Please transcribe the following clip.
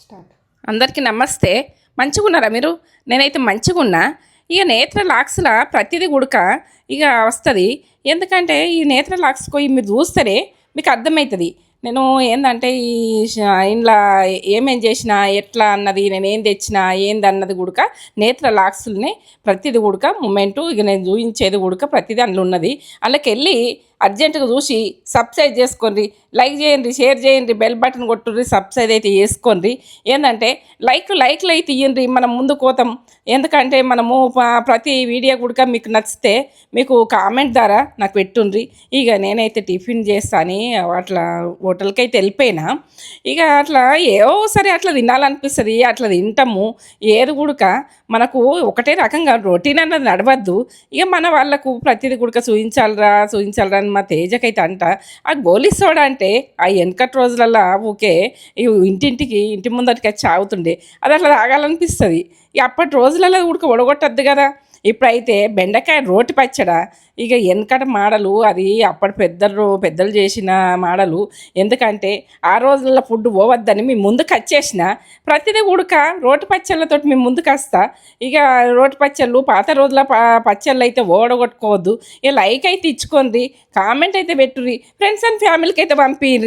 Start. అందరికీ నమస్తే. మంచిగున్నారా మీరు? నేనైతే మంచిగున్నా. ఇక నేత్ర లాక్స్లా ప్రతిదీ గుడక ఇక వస్తుంది. ఎందుకంటే ఈ నేత్ర లాక్స్ పోయి మీరు చూస్తేనే మీకు అర్థమవుతుంది. నేను ఏంటంటే ఈ ఇంట్లో ఏమేం చేసినా ఎట్లా అన్నది, నేను ఏం తెచ్చినా ఏంది అన్నది గుడక నేత్ర లాక్స్ని ప్రతిదీ గుడక మూమెంటు ఇక నేను చూపించేది గుడక ప్రతిదీ అందులో ఉన్నది. అందులోకి వెళ్ళి అర్జెంటుగా చూసి సబ్స్క్రైబ్ చేసుకోండి, లైక్ చేయండి, షేర్ చేయండి, బెల్ బటన్ కొట్టుర్రి, సబ్స్క్రైబ్ అయితే చేసుకోండి. ఏంటంటే లైక్లు అయితే ఇవ్వండి, మనం ముందు కోతాం. ఎందుకంటే మనము ప్రతి వీడియో కూడా మీకు నచ్చితే మీకు కామెంట్ ద్వారా నాకు పెట్టుండ్రి. ఇక నేనైతే టిఫిన్ చేస్తాను, అట్లా హోటల్కి అయితే వెళ్ళిపోయినా. ఇక అట్లా సరే అట్లా తినాలనిపిస్తుంది, అట్లా తింటాము. ఏది కూడా మనకు ఒకటే రకంగా రొటీన్ అన్నది నడవద్దు. ఇక మన వాళ్ళకు ప్రతిదీ కూడా చూపించాలరా అని మా తేజకైతే అంట. ఆ గోలీ సోడా అంటే ఆ వెనకటి రోజులల్లో ఊకే ఇంటి ముందటికి వచ్చి ఆగుతుండే, అది అట్లా తాగాలనిపిస్తుంది. ఇక అప్పటి రోజులలో ఉడక ఒడగొట్టద్దు కదా. ఇప్పుడైతే బెండకాయ రోటి పచ్చడా, ఇక వెనకటి మాడలు, అది అప్పటి పెద్దలు చేసిన మాడలు. ఎందుకంటే ఆ రోజుల్లో ఫుడ్ పోవద్దని మేము ముందుకు వచ్చేసిన ప్రతిదీ ఉడక రోటి పచ్చళ్ళతో మేము ముందుకు వస్తా. ఇక రోటి పచ్చళ్ళు పాత రోజుల పచ్చళ్ళు అయితే ఓడగొట్టుకోవద్దు. ఇక లైక్ అయితే ఇచ్చుకోండి, కామెంట్ అయితే పెట్టుర్రి, ఫ్రెండ్స్ అండ్ ఫ్యామిలీకి అయితే పంపిర్రి.